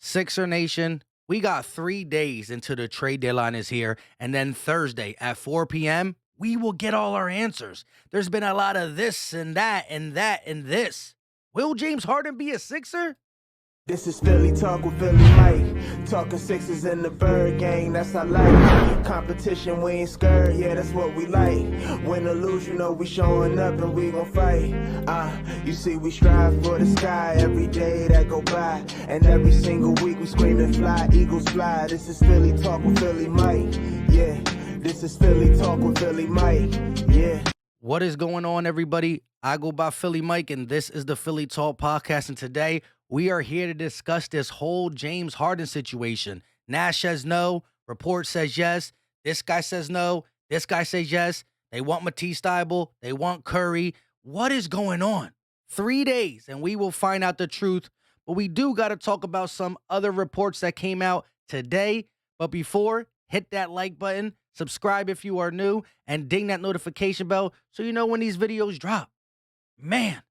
Sixer Nation, we got 3 days until the trade deadline is here, and then Thursday at 4 p.m., we will get all our answers. There's been a lot of this and that and that and this. Will James Harden be a Sixer? This is Philly Talk with Philly Mike. Talking Sixers in the Bird Gang, that's I like. Competition, we ain't scared, yeah, that's what we like. Win or lose, you know we showing up and we gon' fight. You see we strive for the sky every day that go by. And every single week we screaming fly, Eagles fly. This is Philly Talk with Philly Mike, yeah. This is Philly Talk with Philly Mike, yeah. What is going on, everybody? I go by Philly Mike, and this is the Philly Talk Podcast, and today we are here to discuss this whole James Harden situation. Nash says no. Report says yes. This guy says no. This guy says yes. They want Matisse, Thybulle. They want Curry. What is going on? 3 days, and we will find out the truth. But we do got to talk about some other reports that came out today. But before, hit that like button, subscribe if you are new, and ding that notification bell so you know when these videos drop. Man,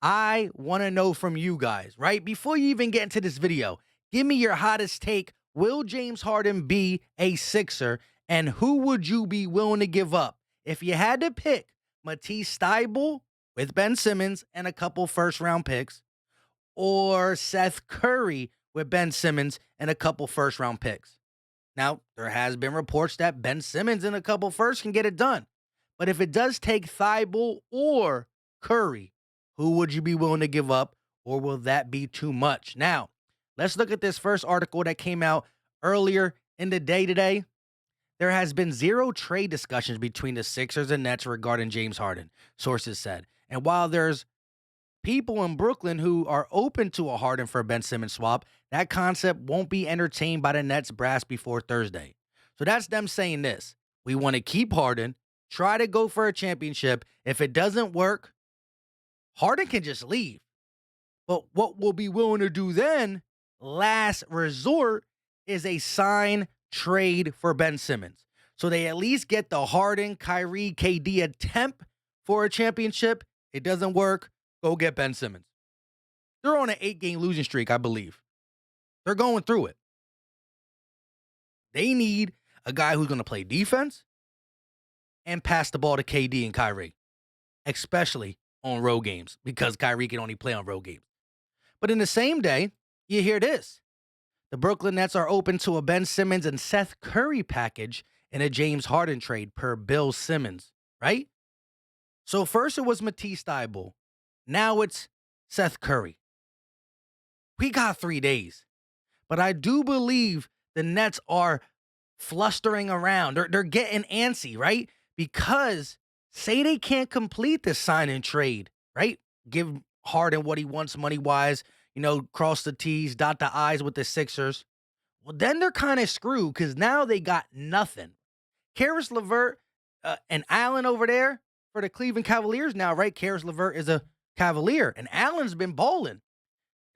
I want to know from you guys, right? Before you even get into this video, give me your hottest take. Will James Harden be a Sixer? And who would you be willing to give up? If you had to pick Matisse, Thybulle with Ben Simmons and a couple first-round picks, or Seth Curry with Ben Simmons and a couple first-round picks. Now, there has been reports that Ben Simmons and a couple first can get it done. But if it does take Thybulle or Curry, who would you be willing to give up, or will that be too much? Now, let's look at this first article that came out earlier in the day today. There has been zero trade discussions between the Sixers and Nets regarding James Harden, sources said. And while there's people in Brooklyn who are open to a Harden for Ben Simmons swap, that concept won't be entertained by the Nets brass before Thursday. So that's them saying this. We want to keep Harden, try to go for a championship. If it doesn't work, Harden can just leave. But what we'll be willing to do then, last resort, is a sign trade for Ben Simmons. So they at least get the Harden, Kyrie, KD attempt for a championship. It doesn't work. Go get Ben Simmons. They're on an 8-game losing streak, I believe. They're going through it. They need a guy who's going to play defense and pass the ball to KD and Kyrie, especially on road games, because Kyrie can only play on road games. But in the same day, you hear this. The Brooklyn Nets are open to a Ben Simmons and Seth Curry package in a James Harden trade per Bill Simmons, right? So first it was Matisse Thybulle. Now it's Seth Curry. We got 3 days. But I do believe the Nets are flustering around. They're getting antsy, right? Because say they can't complete this sign and trade, right? Give Harden what he wants money-wise, cross the T's, dot the I's with the Sixers. Well, then they're kind of screwed because now they got nothing. Karis LeVert and Allen over there for the Cleveland Cavaliers now, right? Karis LeVert is a Cavalier, and Allen's been balling.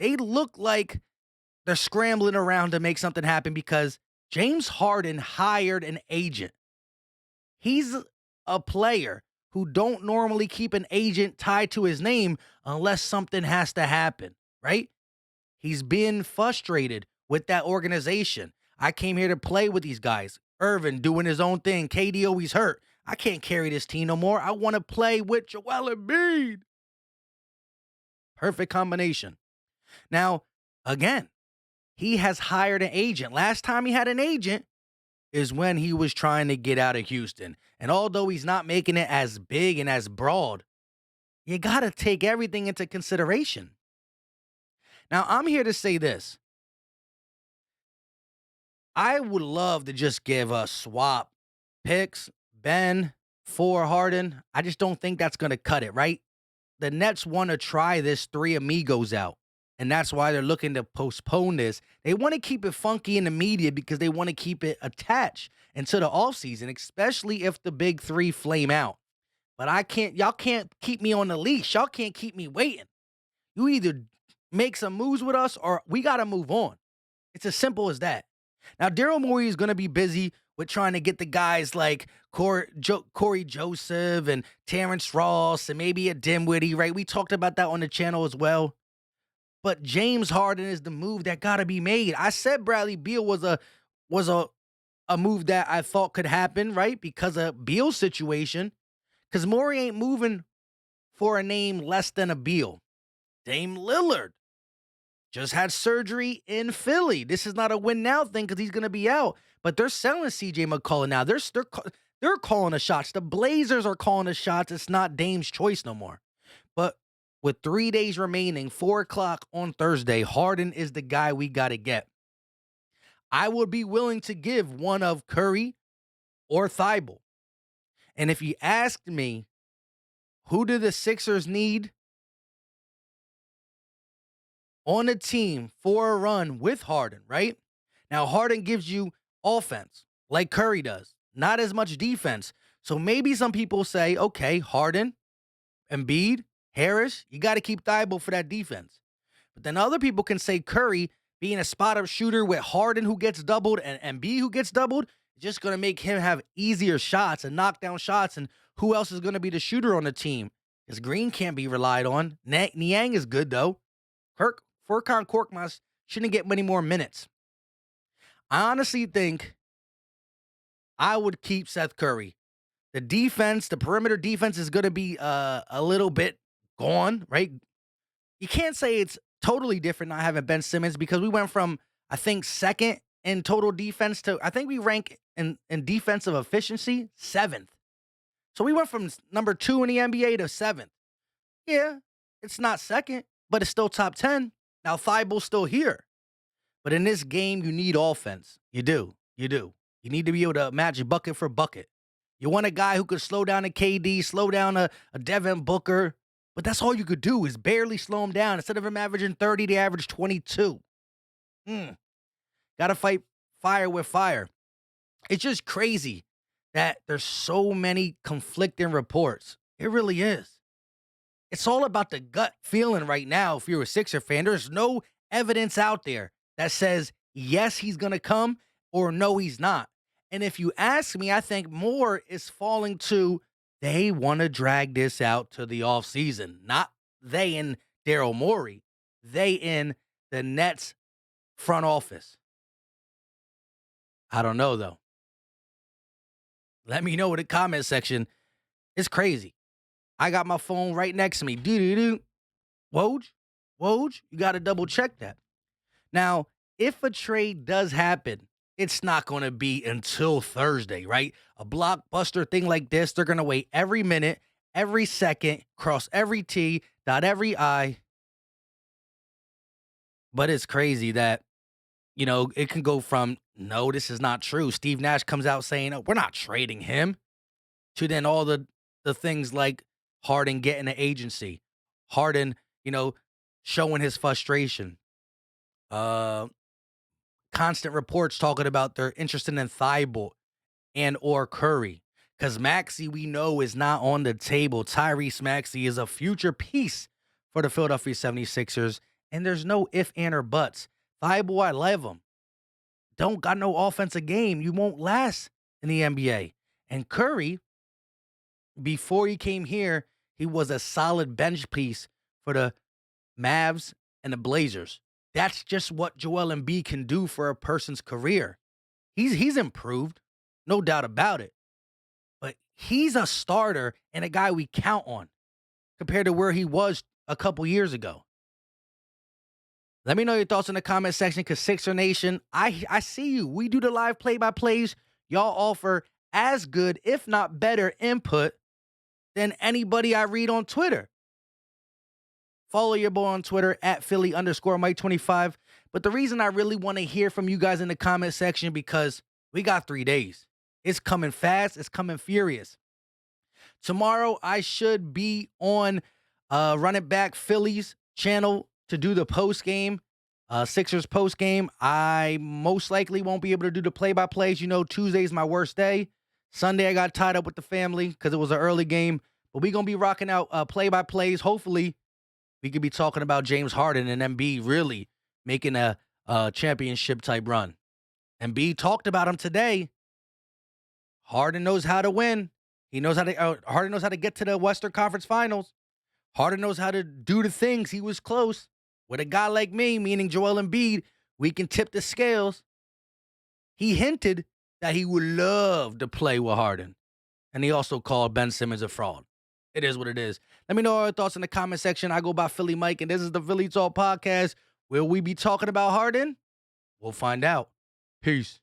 They look like they're scrambling around to make something happen because James Harden hired an agent. He's a player who don't normally keep an agent tied to his name unless something has to happen, right? He's been frustrated with that organization. I came here to play with these guys. Irvin doing his own thing. KD always hurt. I can't carry this team no more. I want to play with Joel Embiid. Perfect combination. Now, again, he has hired an agent. Last time he had an agent is when he was trying to get out of Houston. And although he's not making it as big and as broad, you got to take everything into consideration. Now, I'm here to say this. I would love to just give a swap picks, Ben for Harden. I just don't think that's going to cut it, right? The Nets want to try this three amigos out, and that's why they're looking to postpone this. They want to keep it funky in the media because they want to keep it attached into the offseason, especially if the big three flame out. But y'all can't keep me on the leash. Y'all can't keep me waiting. You either make some moves with us or we got to move on. It's as simple as that. Now, Daryl Morey is going to be busy with trying to get the guys like Corey Joseph and Terrence Ross and maybe a Dimwitty, right? We talked about that on the channel as well. But James Harden is the move that got to be made. I said Bradley Beal was a move that I thought could happen, right? Because of Beal's situation. Because Morey ain't moving for a name less than a Beal. Dame Lillard just had surgery in Philly. This is not a win now thing because he's going to be out. But they're selling CJ McCollum now. They're calling the shots. The Blazers are calling the shots. It's not Dame's choice no more. But with 3 days remaining, 4 o'clock on Thursday, Harden is the guy we got to get. I would be willing to give one of Curry or Thybulle. And if you asked me, who do the Sixers need on the team for a run with Harden, right? Now, Harden gives you offense like Curry does, not as much defense. So maybe some people say, okay, Harden, Embiid, Harris, you got to keep Thybulle for that defense. But then other people can say Curry being a spot-up shooter with Harden who gets doubled and Embiid who gets doubled, just going to make him have easier shots and knockdown shots. And who else is going to be the shooter on the team? Because Green can't be relied on. Niang is good, though. Furkan Korkmaz shouldn't get many more minutes. I honestly think I would keep Seth Curry. The defense, the perimeter defense is going to be a little bit gone, right? You can't say it's totally different not having Ben Simmons because we went from, I think, second in total defense to, I think we rank in defensive efficiency 7th. So we went from number 2 in the NBA to 7th. Yeah, it's not second, but it's still top 10. Now, Thybulle's still here. But in this game, you need offense. You do. You do. You need to be able to match bucket for bucket. You want a guy who could slow down a KD, slow down a Devin Booker. But that's all you could do is barely slow him down. Instead of him averaging 30, they average 22. Got to fight fire with fire. It's just crazy that there's so many conflicting reports. It really is. It's all about the gut feeling right now if you're a Sixer fan. There's no evidence out there that says, yes, he's going to come or no, he's not. And if you ask me, I think more is falling to they want to drag this out to the offseason. Not they and Daryl Morey. They in the Nets front office. I don't know, though. Let me know in the comment section. It's crazy. I got my phone right next to me. Do-do-do. Woj, you got to double check that. Now, if a trade does happen, it's not going to be until Thursday, right? A blockbuster thing like this, they're going to wait every minute, every second, cross every T, dot every I. But it's crazy that, it can go from, no, this is not true. Steve Nash comes out saying, oh, we're not trading him, to then all the things like Harden getting an agency. Harden, showing his frustration. Constant reports talking about they're interested in Thybulle and or Curry. Because Maxey, we know, is not on the table. Tyrese Maxey is a future piece for the Philadelphia 76ers. And there's no if, and, or buts. Thybulle, I love him. Don't got no offensive game. You won't last in the NBA. And Curry, before he came here, he was a solid bench piece for the Mavs and the Blazers. That's just what Joel Embiid can do for a person's career. He's improved, no doubt about it. But he's a starter and a guy we count on compared to where he was a couple years ago. Let me know your thoughts in the comment section because Sixer Nation, I see you. We do the live play-by-plays. Y'all offer as good, if not better, input than anybody I read on Twitter. Follow your boy on Twitter at Philly_Mike25. But the reason I really want to hear from you guys in the comment section because we got 3 days. It's coming fast. It's coming furious. Tomorrow, I should be on Running Back Phillies channel to do the post-game, Sixers post-game. I most likely won't be able to do the play-by-plays. Tuesday's my worst day. Sunday, I got tied up with the family because it was an early game. But we're going to be rocking out play-by-plays. Hopefully, we could be talking about James Harden and Embiid really making a championship-type run. Embiid talked about him today. Harden knows how to win. Harden knows how to get to the Western Conference Finals. Harden knows how to do the things. He was close. with a guy like me, meaning Joel Embiid, we can tip the scales. He hinted that he would love to play with Harden. And he also called Ben Simmons a fraud. It is what it is. Let me know your thoughts in the comment section. I go by Philly Mike, and this is the Philly Talk Podcast. Will we be talking about Harden? We'll find out. Peace.